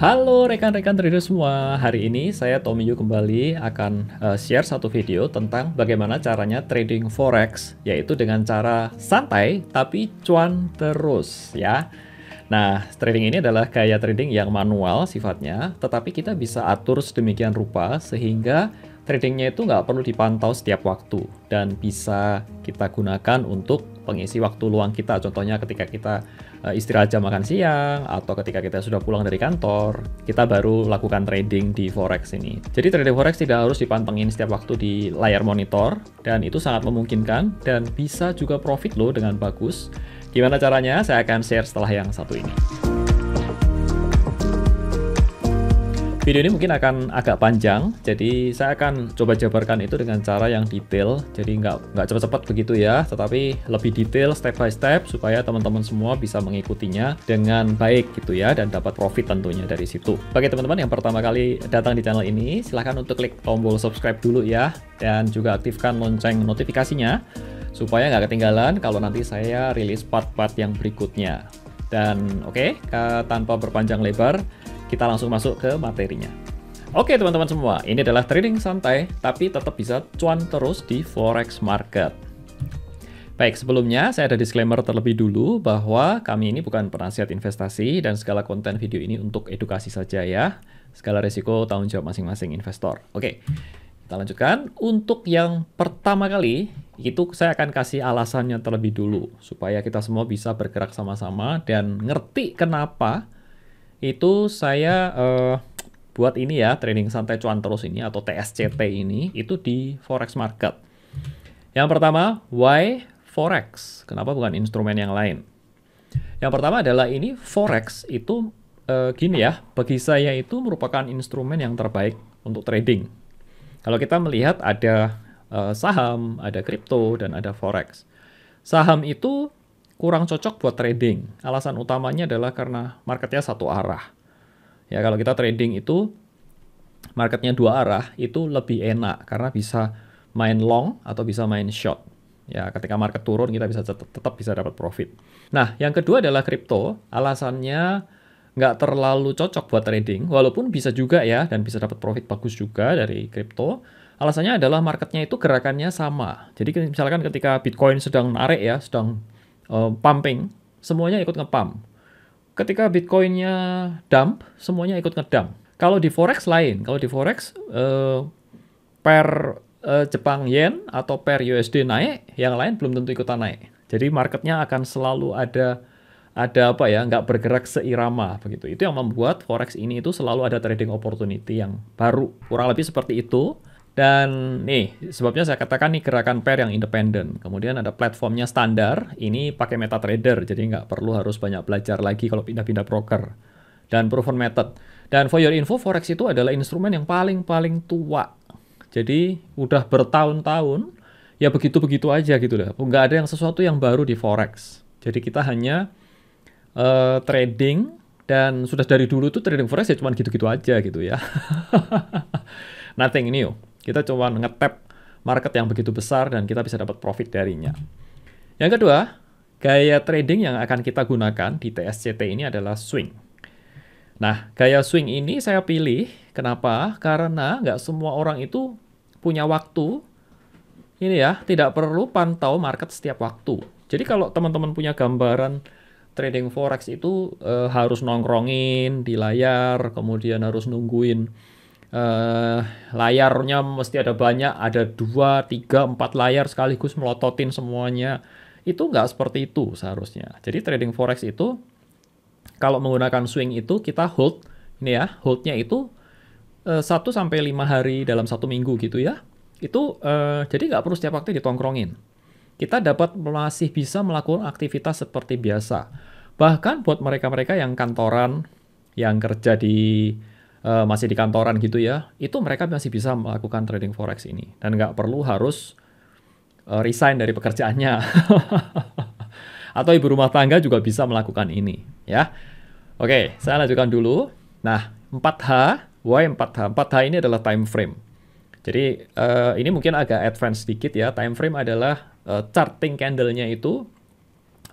Halo rekan-rekan trader semua, hari ini saya Tommy Yu kembali akan share satu video tentang bagaimana caranya trading forex, yaitu dengan cara santai tapi cuan terus ya. Nah, trading ini adalah gaya trading yang manual sifatnya, tetapi kita bisa atur sedemikian rupa sehingga tradingnya itu nggak perlu dipantau setiap waktu dan bisa kita gunakan untuk pengisi waktu luang kita. Contohnya ketika kita istirahat jam makan siang atau ketika kita sudah pulang dari kantor, kita baru lakukan trading di forex ini. Jadi trading forex tidak harus dipantengin setiap waktu di layar monitor dan itu sangat memungkinkan dan bisa juga profit loh dengan bagus. Gimana caranya? Saya akan share setelah yang satu ini. Video ini mungkin akan agak panjang, jadi saya akan coba jabarkan itu dengan cara yang detail. Jadi nggak cepat-cepat begitu ya, tetapi lebih detail step by step supaya teman-teman semua bisa mengikutinya dengan baik gitu ya, dan dapat profit tentunya dari situ. Bagi teman-teman yang pertama kali datang di channel ini, silahkan untuk klik tombol subscribe dulu ya, dan juga aktifkan lonceng notifikasinya supaya nggak ketinggalan kalau nanti saya rilis part-part yang berikutnya. Dan oke, tanpa berpanjang lebar, kita langsung masuk ke materinya. Oke teman-teman semua, ini adalah trading santai, tapi tetap bisa cuan terus di forex market. Baik, sebelumnya saya ada disclaimer terlebih dulu bahwa kami ini bukan penasihat investasi dan segala konten video ini untuk edukasi saja ya. Segala risiko tanggung jawab masing-masing investor. Oke, kita lanjutkan. Untuk yang pertama kali, itu saya akan kasih alasannya terlebih dulu, supaya kita semua bisa bergerak sama-sama dan ngerti kenapa itu saya buat ini ya, trading santai cuan terus ini atau TSCT ini itu di forex market. Yang pertama, why forex? Kenapa bukan instrumen yang lain? Yang pertama adalah ini forex itu gini ya, bagi saya itu merupakan instrumen yang terbaik untuk trading. Kalau kita melihat ada saham, ada kripto, dan ada forex. Saham itu kurang cocok buat trading. Alasan utamanya adalah karena marketnya satu arah. Ya, kalau kita trading itu marketnya dua arah, itu lebih enak karena bisa main long atau bisa main short. Ya, ketika market turun kita bisa tetap bisa dapat profit. Nah, yang kedua adalah kripto. Alasannya nggak terlalu cocok buat trading, walaupun bisa juga ya, dan bisa dapat profit bagus juga dari kripto. Alasannya adalah marketnya itu gerakannya sama. Jadi misalkan ketika Bitcoin sedang narik ya, sedang pumping, semuanya ikut nge-pump. Ketika Bitcoin-nya dump, semuanya ikut ngedump. Kalau di forex lain, kalau di forex per Jepang Yen atau per USD naik, yang lain belum tentu ikutan naik. Jadi marketnya akan selalu ada apa ya, nggak bergerak seirama begitu. Itu yang membuat forex ini itu selalu ada trading opportunity yang baru, kurang lebih seperti itu. Dan nih, sebabnya saya katakan nih gerakan pair yang independen. Kemudian ada platformnya standar, ini pakai MetaTrader, jadi nggak perlu harus banyak belajar lagi kalau pindah-pindah broker. Dan proven method. Dan for your info, forex itu adalah instrumen yang paling tua. Jadi udah bertahun-tahun, ya begitu-begitu aja gitu lah. Nggak ada yang sesuatu yang baru di forex. Jadi kita hanya trading, dan sudah dari dulu tuh trading forex ya cuma gitu-gitu aja gitu ya. Nothing new. Kita coba nge-tap market yang begitu besar dan kita bisa dapat profit darinya. Yang kedua, gaya trading yang akan kita gunakan di TSCT ini adalah swing. Nah, gaya swing ini saya pilih. Kenapa? Karena nggak semua orang itu punya waktu. Ini ya, tidak perlu pantau market setiap waktu. Jadi kalau teman-teman punya gambaran trading forex itu harus nongkrongin di layar, kemudian harus nungguin layarnya mesti ada banyak, ada 2, 3, 4 layar sekaligus melototin semuanya. Itu nggak seperti itu seharusnya. Jadi trading forex itu kalau menggunakan swing itu kita hold, ini ya, holdnya itu 1-5 hari dalam 1 minggu gitu ya. Itu jadi nggak perlu setiap waktu ditongkrongin. Kita dapat masih bisa melakukan aktivitas seperti biasa. Bahkan buat mereka-mereka yang kantoran, yang kerja masih di kantoran gitu ya, itu mereka masih bisa melakukan trading forex ini. Dan nggak perlu harus resign dari pekerjaannya. Atau ibu rumah tangga juga bisa melakukan ini. Ya. Oke, saya lanjutkan dulu. Nah, 4H, why 4H? 4H ini adalah time frame. Jadi ini mungkin agak advance sedikit ya. Time frame adalah charting candle-nya itu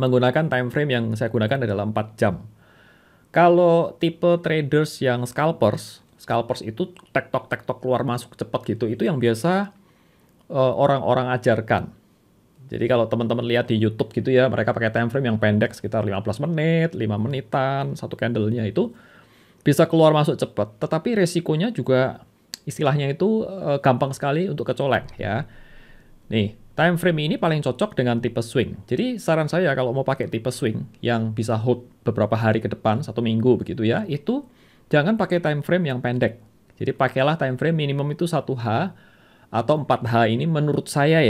menggunakan time frame yang saya gunakan adalah 4 jam. Kalau tipe traders yang scalpers itu tektok keluar masuk cepat gitu, itu yang biasa orang-orang ajarkan. Jadi kalau teman-teman lihat di YouTube gitu ya, mereka pakai time frame yang pendek sekitar 15 menit, 5 menitan, satu candlenya itu bisa keluar masuk cepat. Tetapi resikonya juga istilahnya itu gampang sekali untuk kecolek ya. Nih, time frame ini paling cocok dengan tipe swing. Jadi saran saya kalau mau pakai tipe swing yang bisa hold beberapa hari ke depan, 1 minggu begitu ya, itu jangan pakai time frame yang pendek. Jadi pakailah time frame minimum itu 1H atau 4H ini menurut saya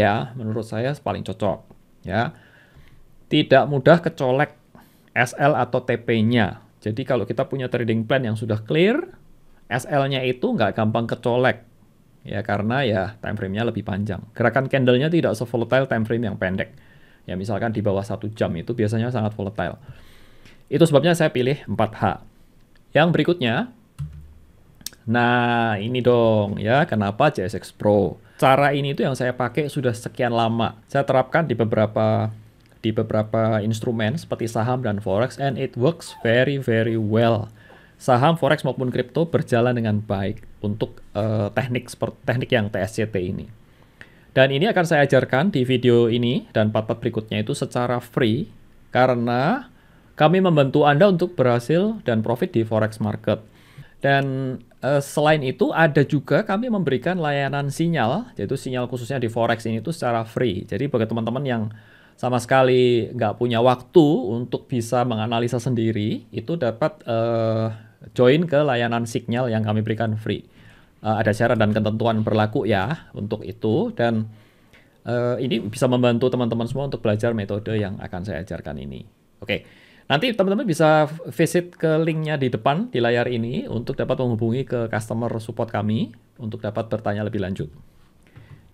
paling cocok ya. Tidak mudah kecolek SL atau TP-nya. Jadi kalau kita punya trading plan yang sudah clear, SL-nya itu nggak gampang kecolek ya, karena ya time frame-nya lebih panjang. Gerakan candle-nya tidak se-volatile time frame yang pendek. Ya misalkan di bawah 1 jam itu biasanya sangat volatile. Itu sebabnya saya pilih 4H. Yang berikutnya, nah, ini dong ya, kenapa JSX Pro? Cara ini itu yang saya pakai sudah sekian lama. Saya terapkan di beberapa instrumen seperti saham dan forex, and it works very well. Saham, forex maupun kripto berjalan dengan baik untuk teknik yang TSCT ini. Dan ini akan saya ajarkan di video ini dan part-part berikutnya itu secara free, karena kami membantu Anda untuk berhasil dan profit di forex market. Dan selain itu ada juga kami memberikan layanan sinyal, yaitu sinyal khususnya di forex ini itu secara free. Jadi bagi teman-teman yang sama sekali nggak punya waktu untuk bisa menganalisa sendiri, itu dapat join ke layanan sinyal yang kami berikan free. Ada syarat dan ketentuan berlaku ya untuk itu, dan ini bisa membantu teman-teman semua untuk belajar metode yang akan saya ajarkan ini. Oke. Nanti teman-teman bisa visit ke linknya di depan di layar ini untuk dapat menghubungi ke customer support kami untuk dapat bertanya lebih lanjut.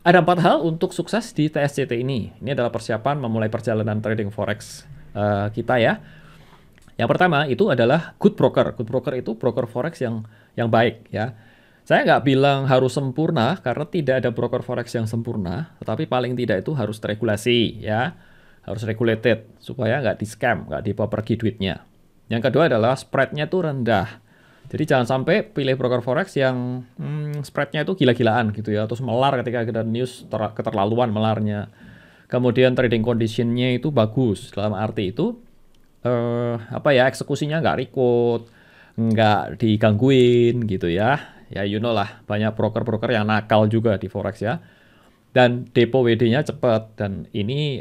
Ada 4 hal untuk sukses di TSCT ini. Ini adalah persiapan memulai perjalanan trading forex kita ya. Yang pertama itu adalah good broker. Good broker itu broker forex yang baik ya. Saya nggak bilang harus sempurna karena tidak ada broker forex yang sempurna, tetapi paling tidak itu harus teregulasi ya. Harus regulated supaya nggak di-scam, nggak dibawa pergi duitnya. Yang kedua adalah spread-nya itu rendah. Jadi jangan sampai pilih broker forex yang spread-nya itu gila-gilaan gitu ya, terus melar ketika ada news keterlaluan melarnya. Kemudian trading condition-nya itu bagus, dalam arti itu eksekusinya nggak rikut, nggak digangguin gitu ya. Ya you know lah, banyak broker-broker yang nakal juga di forex ya. Dan depo WD-nya cepat, dan ini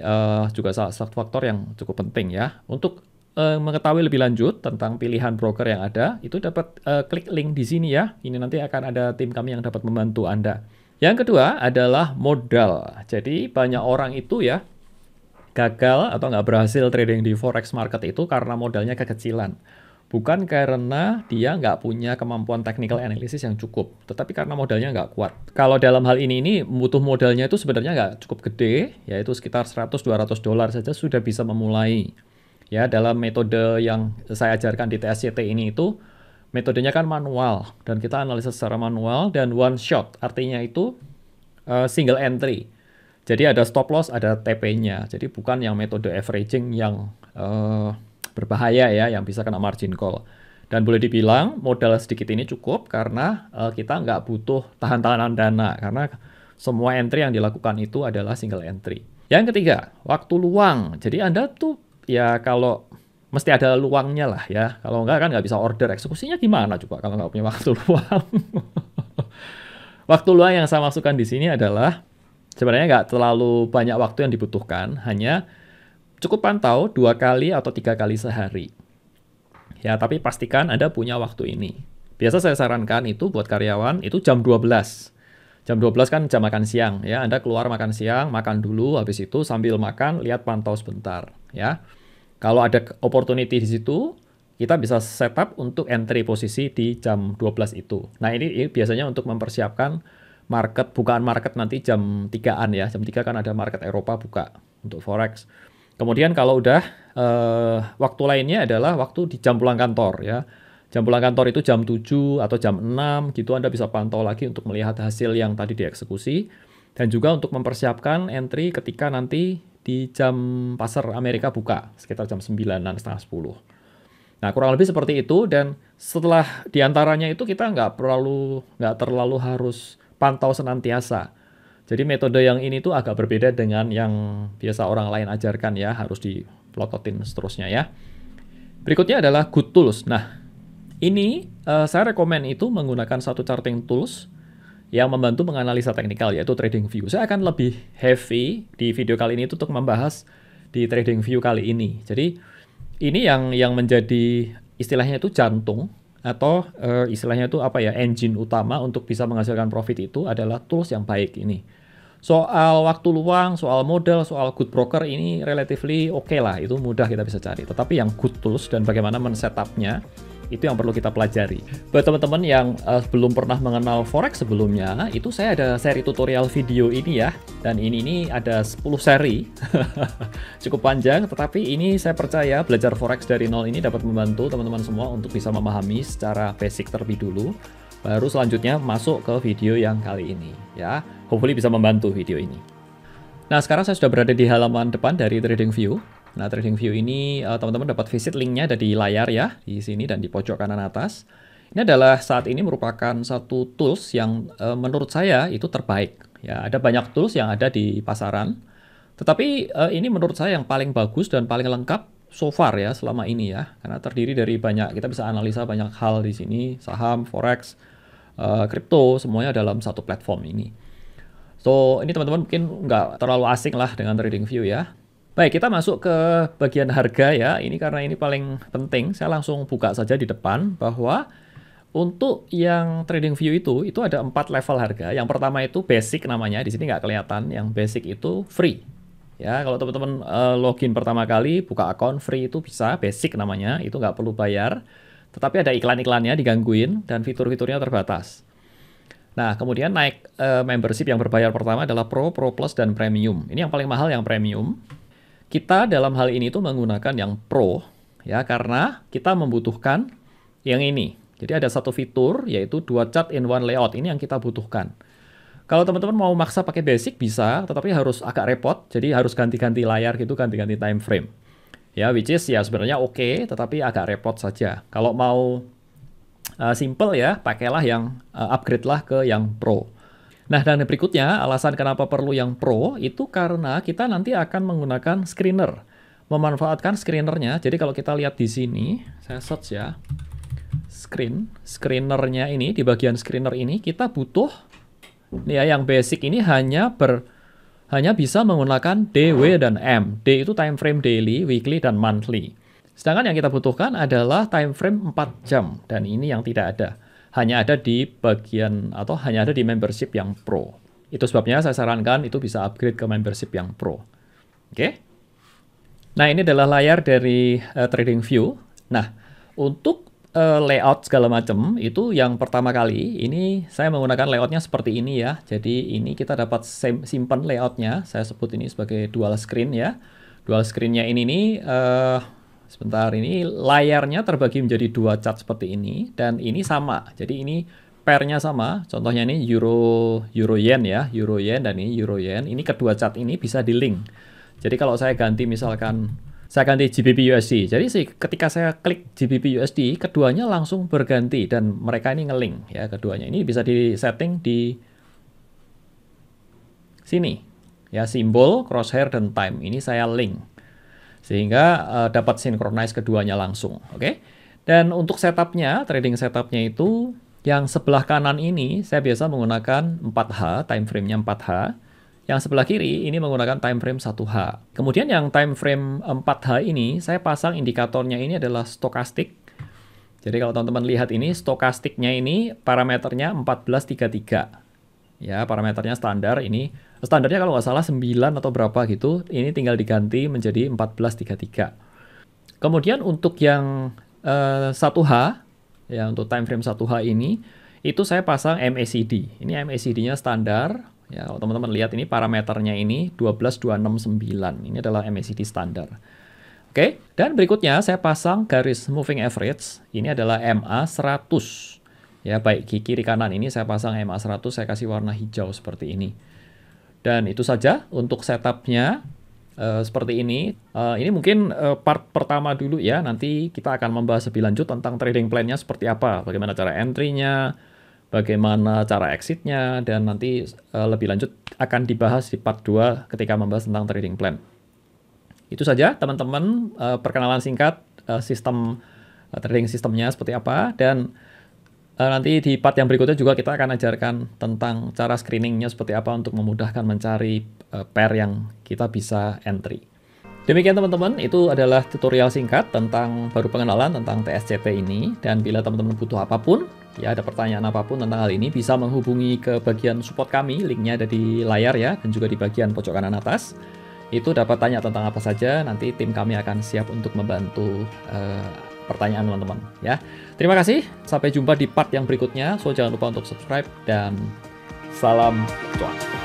juga salah satu faktor yang cukup penting ya. Untuk mengetahui lebih lanjut tentang pilihan broker yang ada, itu dapat klik link di sini ya. Ini nanti akan ada tim kami yang dapat membantu Anda. Yang kedua adalah modal. Jadi banyak orang itu ya gagal atau nggak berhasil trading di forex market itu karena modalnya kekecilan. Bukan karena dia nggak punya kemampuan technical analysis yang cukup, tetapi karena modalnya nggak kuat. Kalau dalam hal ini butuh modalnya itu sebenarnya nggak cukup gede, yaitu sekitar $100-200 saja sudah bisa memulai. Ya, dalam metode yang saya ajarkan di TSCT ini itu, metodenya kan manual, dan kita analisa secara manual, dan one shot, artinya itu single entry. Jadi ada stop loss, ada TP-nya, jadi bukan yang metode averaging yang berbahaya ya, yang bisa kena margin call. Dan boleh dibilang modal sedikit ini cukup karena kita nggak butuh tahan-tahanan dana, karena semua entry yang dilakukan itu adalah single entry. Yang ketiga, waktu luang. Jadi Anda tuh ya kalau mesti ada luangnya lah ya. Kalau nggak kan nggak bisa order. Eksekusinya gimana coba kalau nggak punya waktu luang? Waktu luang yang saya masukkan di sini adalah sebenarnya nggak terlalu banyak waktu yang dibutuhkan, hanya cukup pantau 2 kali atau 3 kali sehari. Ya, tapi pastikan Anda punya waktu ini. Biasa saya sarankan itu buat karyawan itu jam 12. Jam 12 kan jam makan siang ya. Anda keluar makan siang, makan dulu, habis itu sambil makan lihat pantau sebentar ya. Kalau ada opportunity di situ, kita bisa setup untuk entry posisi di jam 12 itu. Nah, ini biasanya untuk mempersiapkan market, bukaan market nanti jam 3-an ya. Jam 3 kan ada market Eropa buka untuk forex. Kemudian kalau udah waktu lainnya adalah waktu di jam pulang kantor ya. Jam pulang kantor itu jam 7 atau jam 6 gitu Anda bisa pantau lagi untuk melihat hasil yang tadi dieksekusi. Dan juga untuk mempersiapkan entry ketika nanti di jam pasar Amerika buka sekitar jam 9-an, setengah 10. Nah, kurang lebih seperti itu, dan setelah diantaranya itu kita nggak terlalu harus pantau senantiasa. Jadi metode yang ini tuh agak berbeda dengan yang biasa orang lain ajarkan ya, harus diplototin seterusnya ya. Berikutnya adalah Good Tools. Nah, ini saya rekomen itu menggunakan satu charting tools yang membantu menganalisa teknikal, yaitu TradingView. Saya akan lebih heavy di video kali ini itu untuk membahas di TradingView kali ini. Jadi ini yang menjadi istilahnya itu jantung, atau istilahnya itu apa ya, engine utama untuk bisa menghasilkan profit itu adalah tools yang baik ini. Soal waktu luang, soal modal, soal good broker ini relatively oke lah, itu mudah kita bisa cari. Tetapi yang good tools dan bagaimana men-setupnya, itu yang perlu kita pelajari. Buat teman-teman yang belum pernah mengenal Forex sebelumnya, itu saya ada seri tutorial video ini ya. Dan ini ada 10 seri. Cukup panjang, tetapi ini saya percaya belajar Forex dari nol ini dapat membantu teman-teman semua untuk bisa memahami secara basic terlebih dulu. Baru selanjutnya masuk ke video yang kali ini ya. Hopefully bisa membantu video ini. Nah, sekarang saya sudah berada di halaman depan dari TradingView. Nah, TradingView ini teman-teman dapat visit linknya ada di layar ya, di sini dan di pojok kanan atas. Ini adalah saat ini merupakan satu tools yang menurut saya itu terbaik. Ya, ada banyak tools yang ada di pasaran, tetapi ini menurut saya yang paling bagus dan paling lengkap so far ya selama ini ya, karena terdiri dari banyak, kita bisa analisa banyak hal di sini, saham, forex, kripto, semuanya dalam satu platform ini. So, ini teman-teman mungkin nggak terlalu asing lah dengan TradingView ya. Baik, kita masuk ke bagian harga ya. Ini karena ini paling penting, saya langsung buka saja di depan bahwa untuk yang TradingView itu ada 4 level harga. Yang pertama itu basic namanya, di sini nggak kelihatan. Yang basic itu free. Ya, kalau teman-teman login pertama kali, buka akun free itu bisa, basic namanya, itu nggak perlu bayar. Tetapi ada iklan-iklannya digangguin dan fitur-fiturnya terbatas. Nah, kemudian naik membership yang berbayar pertama adalah Pro, Pro Plus, dan Premium. Ini yang paling mahal yang Premium. Kita dalam hal ini tuh menggunakan yang Pro ya, karena kita membutuhkan yang ini. Jadi ada satu fitur yaitu 2 chart in one layout, ini yang kita butuhkan. Kalau teman-teman mau maksa pakai basic bisa, tetapi harus agak repot. Jadi harus ganti-ganti layar gitu, ganti-ganti time frame. Ya, which is ya sebenarnya oke, tetapi agak repot saja. Kalau mau simple ya, pakailah yang upgrade lah ke yang Pro. Nah, dan berikutnya, alasan kenapa perlu yang Pro itu karena kita nanti akan menggunakan screener. Memanfaatkan screenernya. Jadi kalau kita lihat di sini, saya search ya. Screenernya ini, di bagian screener ini, kita butuh, ya, yang basic ini hanya bisa menggunakan D, W, dan M. D itu time frame daily, weekly, dan monthly. Sedangkan yang kita butuhkan adalah time frame 4 jam. Dan ini yang tidak ada. Hanya ada di bagian atau hanya ada di membership yang Pro. Itu sebabnya saya sarankan itu bisa upgrade ke membership yang Pro. Oke? Nah, ini adalah layar dari TradingView. Nah, untuk layout segala macam itu yang pertama kali ini saya menggunakan layoutnya seperti ini ya. Jadi ini kita dapat simpan layoutnya. Saya sebut ini sebagai dual screen ya. Dual screennya ini nih sebentar, ini layarnya terbagi menjadi 2 chart seperti ini, dan ini sama. Jadi ini pairnya sama. Contohnya ini euro yen ya, euro yen dan ini euro yen. Ini kedua chart ini bisa di link. Jadi kalau saya ganti misalkan saya ganti GBP USD. Jadi ketika saya klik GBP USD, keduanya langsung berganti dan mereka ini nge-link ya keduanya. Ini bisa di setting di sini. Ya, simbol, crosshair, dan time. Ini saya link. Sehingga dapat synchronize keduanya langsung. Oke? Dan untuk setupnya, trading setupnya itu yang sebelah kanan ini saya biasa menggunakan 4H, time frame-nya 4H. Yang sebelah kiri ini menggunakan time frame 1H. Kemudian yang time frame 4H ini saya pasang indikatornya ini adalah stokastik. Jadi kalau teman-teman lihat ini stokastiknya ini parameternya 1433. Ya, parameternya standar ini. Standarnya kalau nggak salah 9 atau berapa gitu. Ini tinggal diganti menjadi 1433. Kemudian untuk yang 1H, ya untuk time frame 1H ini, itu saya pasang MACD. Ini MACD-nya standar. Ya, kalau teman-teman lihat ini parameternya ini 12269. Ini adalah MACD standar. Oke, dan berikutnya saya pasang garis moving average. Ini adalah MA100. Ya, baik di kiri kanan ini saya pasang MA100, saya kasih warna hijau seperti ini. Dan itu saja untuk setupnya. seperti ini. Ini mungkin part pertama dulu ya, nanti kita akan membahas lebih lanjut tentang trading plan-nya seperti apa, bagaimana cara entry-nya, bagaimana cara exit-nya, dan nanti lebih lanjut akan dibahas di part 2 ketika membahas tentang trading plan. Itu saja teman-teman, perkenalan singkat sistem trading sistemnya seperti apa, dan nanti di part yang berikutnya juga kita akan ajarkan tentang cara screeningnya seperti apa untuk memudahkan mencari pair yang kita bisa entry. Demikian teman-teman, itu adalah tutorial singkat tentang baru pengenalan tentang TSCP ini. Dan bila teman-teman butuh apapun, ya ada pertanyaan apapun tentang hal ini, bisa menghubungi ke bagian support kami, linknya ada di layar ya, dan juga di bagian pojok kanan atas. Itu dapat tanya tentang apa saja, nanti tim kami akan siap untuk membantu pertanyaan teman-teman ya. Terima kasih, sampai jumpa di part yang berikutnya. So jangan lupa untuk subscribe dan salam cuan.